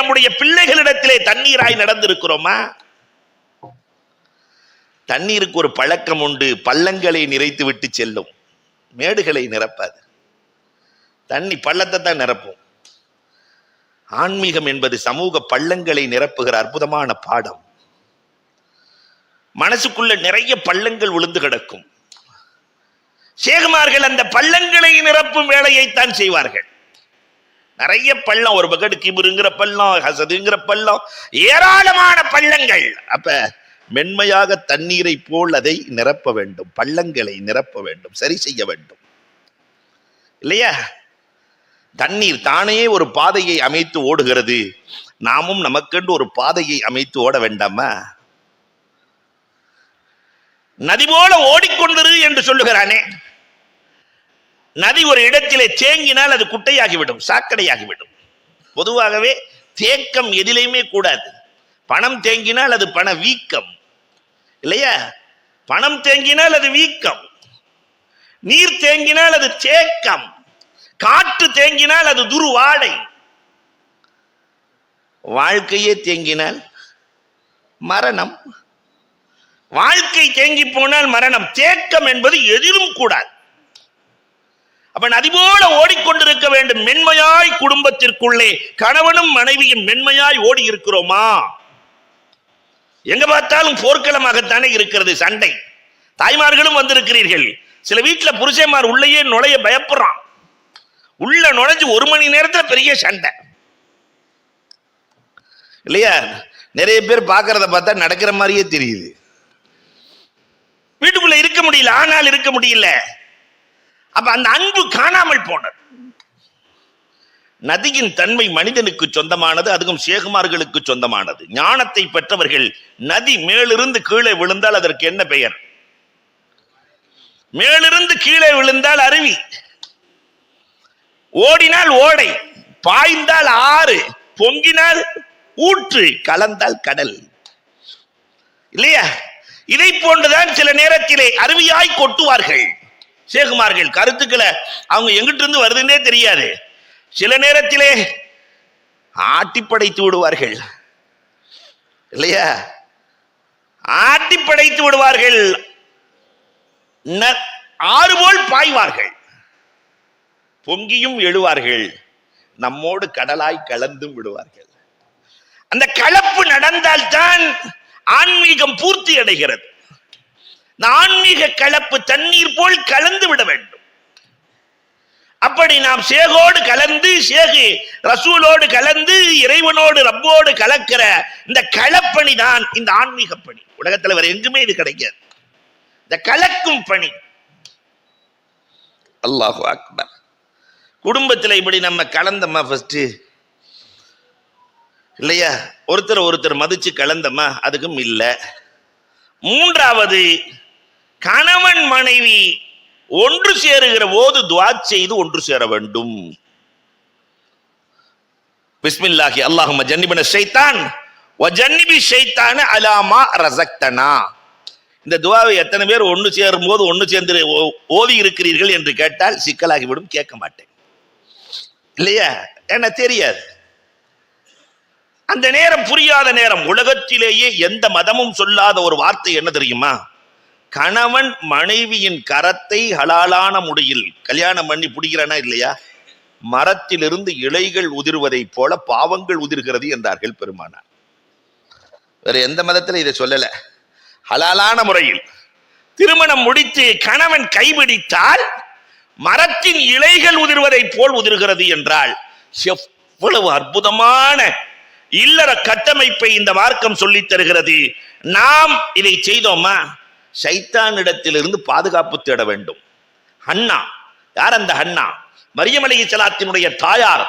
நம்முடைய பிள்ளைகளிடத்திலே தண்ணீராய் நடந்திருக்கிறோமா? தண்ணீருக்கு ஒரு பழக்கம் உண்டு, பள்ளங்களை நிறைத்து விட்டு செல்லும், மேடுகளை நிரப்பாது. தண்ணி பள்ளத்தை தான் நிரப்பும். ஆன்மீகம் என்பது சமூக பள்ளங்களை நிரப்புகிற அற்புதமான பாடம். மனசுக்குள்ள நிறைய பள்ளங்கள் விழுந்து கிடக்கும். ஷேகுமார்கள் அந்த பள்ளங்களை நிரப்பும் வேலையைத்தான் செய்வார்கள். நிறைய பள்ளம், ஒரு பக்கெட் கிபுருங்கிற பள்ளம், ஹசதுங்கிற பள்ளம், ஏராளமான பள்ளங்கள். அப்ப மென்மையாக தண்ணீரை போல் அதை நிரப்ப வேண்டும், பள்ளங்களை நிரப்ப வேண்டும், சரி செய்ய வேண்டும் இல்லையா? தண்ணீர் தானே ஒரு பாதையை அமைத்து ஓடுகிறது. நாமும் நமக்கென்று ஒரு பாதையை அமைத்து ஓட வேண்டாமா? நதி போல ஓடிக்கொண்டிரு என்று சொல்லுகிறானே. நதி ஒரு இடத்திலே தேங்கினால் அது குட்டையாகிவிடும், சாக்கடையாகிவிடும். பொதுவாகவே தேக்கம் எதிலையுமே கூடாது. பணம் தேங்கினால் அது பண வீக்கம் இல்லையா? பணம் தேங்கினால் அது வீக்கம், நீர் தேங்கினால் அது தேக்கம், காற்று தேங்கினால் அது துர்வாடை. வாழ்க்கையே தேங்கினால் மரணம். வாழ்க்கை தேங்கி போனால் மரணம். தேக்கம் என்பது எதிலும் கூடாது. அப்ப நதி போல ஓடிக்கொண்டிருக்க வேண்டும். மென்மையாய் குடும்பத்திற்குள்ளே கணவனும் மனைவியும் மென்மையாய் ஓடி இருக்கிறோமா? எங்க பார்த்தாலும் போர்க்களமாகத்தானே இருக்கிறது, சண்டை. தாய்மார்களும் வந்திருக்கிறீர்கள். சில வீட்டுல புருஷன்மார் உள்ளேயே நுழைய பயப்படுறான். உள்ள நுழைஞ்சு 1 மணி நேரத்துல பெரிய சண்டை இல்லையா? நிறைய பேர் பார்க்கறத பார்த்தா நடக்கிற மாதிரியே தெரியுது. வீட்டுக்குள்ள இருக்க முடியல, ஆனால் இருக்க முடியல. அப்ப அந்த அன்பு காணாமல் போனது. நதியின் தன்மை மனிதனுக்கு சொந்தமானது, அதுவும் ஷேகுமார்களுக்கு சொந்தமானது. ஞானத்தை பெற்றவர்கள், நதி மேலிருந்து கீழே விழுந்தால் அதற்கு என்ன பெயர்? மேலிருந்து கீழே விழுந்தால் அருவி, ஓடினால் ஓடை, பாய்ந்தால் ஆறு, பொங்கினால் ஊற்று, கலந்தால் கடல் இல்லையா? இதை போன்றுதான் சில நேரத்திலே அருவியாய் கொட்டுவார்கள் ஷேகுமார்கள். கருத்துக்களை அவங்க எங்கிட்ட இருந்து வருதுன்னே தெரியாது. சில நேரத்திலே ஆட்டி படைத்து விடுவார்கள் இல்லையா? ஆட்டி படைத்து விடுவார்கள். ஆறு போல் பாய்வார்கள், பொங்கியும் எழுவார்கள், நம்மோடு கடலாய் கலந்தும் விடுவார்கள். அந்த கலப்பு நடந்தால்தான் ஆன்மீகம் பூர்த்தி அடைகிறது. ஆன்மீக கலப்பு தண்ணீர் போல் கலந்து விட வேண்டும். அப்படி நாம் ஷேகோடு கலந்து, ஷேகு ரசூலோடு கலந்து, இறைவனோடு ரப்போடு கலக்கிற இந்த கலப்பணி தான் இந்த ஆன்மீக பணி. உலகத்தில் வேற எங்குமே இது கிடைக்காது, இந்த கலக்கும் பணி. அல்லாஹு அக்பர். குடும்பத்தில் இப்படி நம்ம கலந்தம்மா ஃபர்ஸ்ட் இல்லையா? ஒருத்தர் மதிச்சு கலந்தம்மா, அதுக்கும் இல்லை. மூன்றாவது, கணவன் மனைவி ஒன்று சேருகிற போது துஆ செய்து ஒன்று சேர வேண்டும். பிஸ்மில்லாஹி அல்லாஹும்ம ஜன்னிபின ஷைத்தான் வ ஜன்னிபி ஷைத்தான அலா மா ரஸக்தனா. இந்த துஆவை எத்தனை பேர் ஒன்று சேரும் போது ஒன்று சேர்ந்து ஓதி இருக்கிறீர்கள் என்று கேட்டால் சிக்கலாகிவிடும், கேட்க மாட்டேன் இல்லையா? என்ன தெரியாது. அந்த நேரம் புரியாத நேரம். உலகத்திலேயே எந்த மதமும் சொல்லாத ஒரு வார்த்தை என்ன தெரியுமா? கணவன் மனைவியின் கரத்தை ஹலாலான முறையில் கல்யாணம் பண்ணி பிடிக்கிறானா இல்லையா, மரத்திலிருந்து இலைகள் உதிர்வதை போல பாவங்கள் உதிர்கிறது என்றார்கள் பெருமானார். வேற எந்த மதத்துல இதை சொல்லல. ஹலாலான முறையில் திருமணம் முடித்து கணவன் கைபிடித்தால் மரத்தின் இலைகள் உதிர்வதை போல் உதிர்கிறது என்றால் எவ்வளவு அற்புதமான இல்லற கட்டமைப்பை இந்த மார்க்கம் சொல்லித் தருகிறது. நாம் இதை செய்தோமா? ஷைத்தானிடத்திலிருந்து பாதுகாப்பு தேட வேண்டும். ஹன்னா, யார் அந்த ஹன்னா? மரியம் அலைஹிஸ்ஸலாத்தினுடைய தாயார்.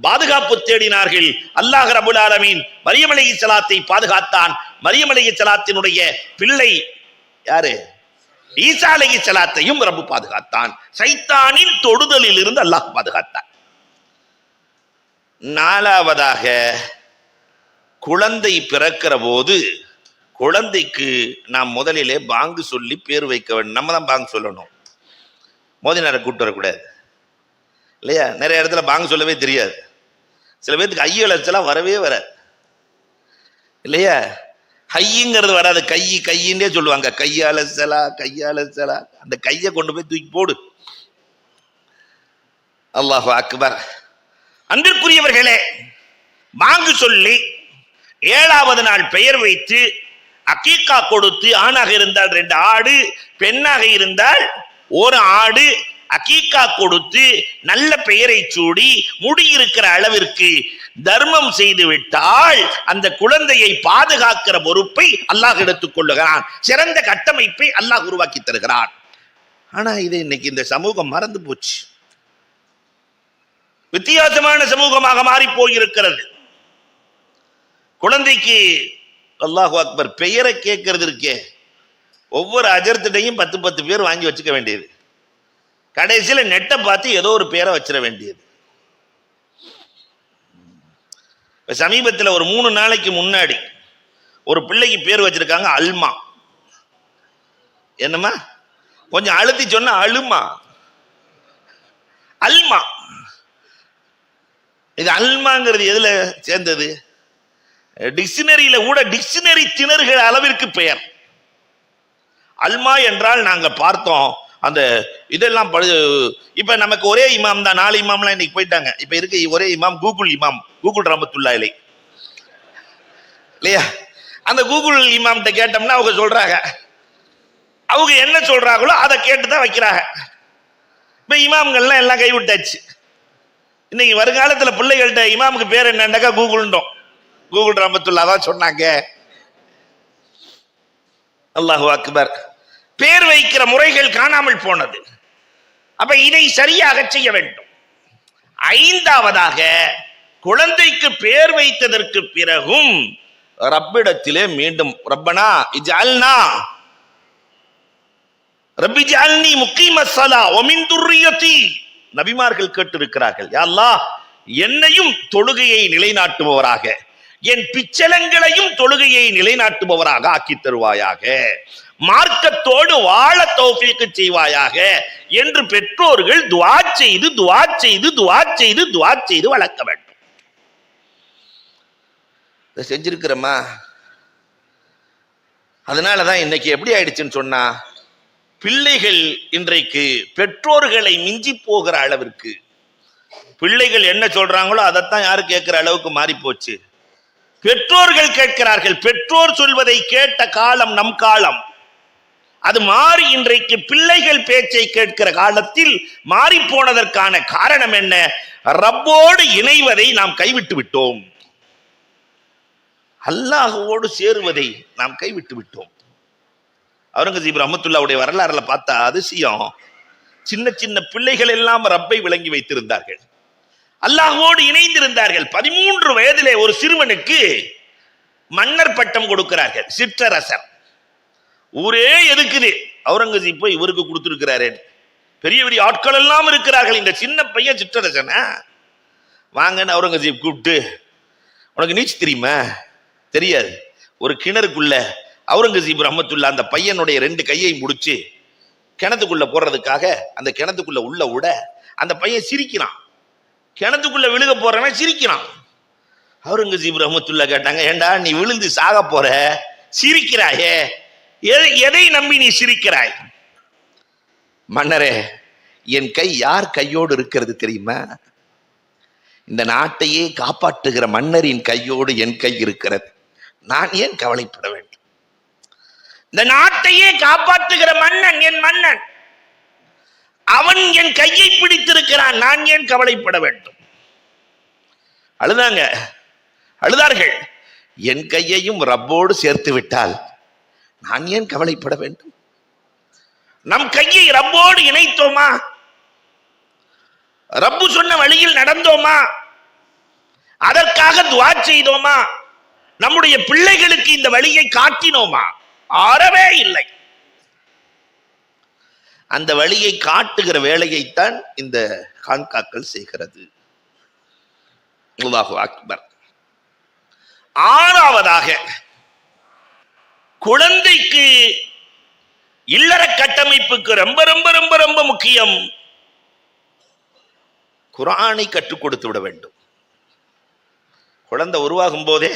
பாதுகாப்பு தேடினார்கள். அல்லாஹ் ரப்பல் ஆலமீன் மரியம் அலைஹிஸ்ஸலாத்தை பாதுகாத்தான். மரியம் அலைஹிஸ்ஸலாத்தினுடைய பிள்ளை யாரு? ஈசா அலைஹிஸ்ஸலாத்தையும் ரப்பு பாதுகாத்தான். ஷைத்தானின் தொடுதலில் இருந்து அல்லாஹ் பாதுகாத்தான். நாலாவதாக, குழந்தை பிறக்கிற போது குழந்தைக்கு நாம் முதலிலே பாங்கு சொல்லி பேர் வைக்க வேண்டும். நம்ம தான் பாங்கு சொல்லணும், மோதினாரை கூட்டு வரக்கூடாது இல்லையா? நிறைய இடத்துல பாங்கு சொல்லவே தெரியாது. சில பேருக்கு ஐயலச்சலாம் வரவே வராது இல்லையா? ஹைங்கிறது வராது, கையின்னே சொல்லுவாங்க. கையாலசலா அந்த கையை கொண்டு போய் தூக்கி போடு. அல்லாஹு அக்பர். அன்பிற்குரியவர்களே, வாங்கு சொல்லி 7வது நாள் பெயர் வைத்து அகீகா கொடுத்து, ஆணாக இருந்தால் 2 ஆடு, பெண்ணாக இருந்தால் 1 ஆடு அகீகா கொடுத்து நல்ல பெயரை சூடி முடியிருக்கிற அளவிற்கு தர்மம் செய்து விட்டால் அந்த குழந்தையை பாதுகாக்கிற பொறுப்பை அல்லாஹ் எடுத்துக் கொள்ளுகிறான். சிறந்த கட்டமைப்பை அல்லாஹ் உருவாக்கி தருகிறான். ஆனா இது இன்னைக்கு இந்த சமூகம் மறந்து போச்சு. வித்தியாசமான சமூகமாக மாறி போயிருக்கிறது. குழந்தைக்கு அல்லாஹு அக்பர் பெயரை கேட்கறது இருக்கே, ஒவ்வொரு அஜர்த்திட்டையும் 10 பேர் வாங்கி வச்சுக்க வேண்டியது. கடைசியில நெட்டை பார்த்து ஏதோ ஒரு பேரை வச்சிட வேண்டியது. சமீபத்தில் ஒரு 3 நாளைக்கு முன்னாடி ஒரு பிள்ளைக்கு பேர் வச்சிருக்காங்க அல்மா. என்னமா கொஞ்சம் அழுத்தி சொன்னா அழுமா, அல்மா. இது அல்மாங்கிறது எதுல சேர்ந்தது? டிக்ஷனரியில கூட டிக்ஷனரி திணறுகிற அளவிற்கு பெயர். அல்மா என்றால் நாங்க பார்த்தோம் அந்த இதெல்லாம். இப்ப நமக்கு ஒரே இமாம் தான், 4 இமாம்லாம் இன்னைக்கு போயிட்டாங்க. இப்ப இருக்க ஒரே இமாம் கூகுள் இமாம், கூகுள் ரஹ்மத்துல்லாஹி அலைஹி இல்லையா? அந்த கூகுள் இமாம்கிட்ட கேட்டோம்னா அவங்க சொல்றாங்க, அவங்க என்ன சொல்றாங்களோ அதை கேட்டுதான் வைக்கிறாங்க. இப்ப இமாம்கள்லாம் எல்லாம் கைவிட்டாச்சு. இன்னைக்கு வருங்காலத்துல பிள்ளைகள்கிட்ட இமாமுக்கு பேர் என்னன்னாக்கா கூகுள்ன்றோம். கூகுள் ரஹ்மத்துல்லாஹி தான் சொன்னாங்க. அல்லாஹு அக்பர். பேர் வைக்கிற முறைகள் காணாமல் போனது. அப்ப இதை சரியாக செய்ய வேண்டும். 5வதாக குழந்தைக்கு பேர் வைத்ததற்கு பிறகும் ரப்பிடத்திலே மீண்டும் ரப்பனா இஜ்அல்னா ரப்பி ஜஅல்னி முகீமஸ் ஸலா வ மின் துர்ரியதி. நபிமார்கள் கேட்டிருக்கிறார்கள், யா அல்லாஹ் என்னையும் தொழுகையை நிலைநாட்டுபவராக, என் பிச்சலங்களையும் தொழுகையை நிலைநாட்டுபவராக ஆக்கி தருவாயாக, மார்க்கத்தோடு வாழ தௌஃபீக் செய்வாயாக என்று பெற்றோர்கள் துஆ செய்து துஆ செய்து துஆ செய்து துஆ செய்து வளர்க்க வேண்டும். செஞ்சிருக்கிறோமா? அதனாலதான் இன்னைக்கு எப்படி ஆயிடுச்சுன்னு சொன்னா, பிள்ளைகள் இன்றைக்கு பெற்றோர்களை மிஞ்சி போகிற அளவிற்கு, பிள்ளைகள் என்ன சொல்றாங்களோ அதைத்தான் யாரு கேட்கிற அளவுக்கு மாறி போச்சு. பெற்றோர்கள் கேட்கிறார்கள். பெற்றோர் சொல்வதை கேட்ட காலம் நம் காலம். அது மாறி இன்றைக்கு பிள்ளைகள் பேச்சை கேட்கிற காலத்தில் மாறி போனதற்கான காரணம் என்ன? ரப்போடு இணைவதை நாம் கைவிட்டு விட்டோம். அல்லாஹ்வோடு சேருவதை நாம் கைவிட்டு விட்டோம். அவுரங்கசீப் ரஹ்மத்துல்லாஹுடைய வரலாறுல பார்த்தா அதிசயம். சின்ன சின்ன பிள்ளைகள் எல்லாம் ரப்பை விளங்கி வைத்திருந்தார்கள், அல்லாஹ்வோடு இணைந்திருந்தார்கள். 13 வயதிலே ஒரு சிறுவனுக்கு மன்னர் பட்டம் கொடுக்கிறார்கள், சிற்றரசர். ஊரே எதுக்குது, அவுரங்கசீப் போய் இவருக்கு கொடுத்திருக்கிறாரு. பெரிய பெரிய ஆட்கள் எல்லாம் இருக்கிறார்கள், இந்த சின்ன பையன் சிற்றரசன். வாங்கன்னு அவுரங்கசீப் கூப்பிட்டு, உனக்கு நீச்ச தெரியுமா? தெரியாது. ஒரு கிணறுக்குள்ள அவுரங்கசீப் ரஹ்மத்துல்லாஹ் அந்த பையனுடைய 2 கையை முடிச்சு கிணத்துக்குள்ள போடுறதுக்காக அந்த கிணத்துக்குள்ள உள்ள விட அந்த பையன் சிரிக்கிறான். கிணத்துக்குள்ள விழுக போறவன் சிரிக்கிறான். அவுரங்கசீப் ரஹ்மத்துல்லாஹ் கேட்டாங்க, ஏண்டா நீ விழுந்து சாக போற, சிரிக்கிறாயே, எதை நம்பி நீ சிரிக்கிறாய்? மன்னரே, என் கை யார் கையோடு இருக்கிறது தெரியுமா? இந்த நாட்டையே காப்பாற்றுகிற மன்னரின் கையோடு என் கை இருக்கிறது. நான் ஏன் கவலைப்பட வேண்டும்? இந்த நாட்டையே காப்பாற்றுகிற மன்னன் என் மன்னன், அவன் என் கையை பிடித்திருக்கிறான், நான் ஏன் கவலைப்பட வேண்டும்? அழுதாங்க, அழுதார்கள். என் கையையும் ரப்போடு சேர்த்து விட்டால் நான் ஏன் கவலைப்பட வேண்டும்? நம் கையை ரப்போடு இணைத்தோமா? ரப்பு சொன்ன வழியில் நடந்தோமா? அதற்காக துஆ செய்தோமா? நம்முடைய பிள்ளைகளுக்கு இந்த வழியை காட்டினோமா? அறவே இல்லை. அந்த வழியை காட்டுகிற வேலையைத்தான் இந்த கான்காக்கள் செய்கிறது. அல்லாஹு அக்பர். 6வதாக குழந்தைக்கு இல்லற கட்டமைப்புக்கு ரொம்ப ரொம்ப ரொம்ப ரொம்ப முக்கியம், குர்ஆனை கற்றுக் கொடுத்து விட வேண்டும். குழந்தை உருவாகும் போதே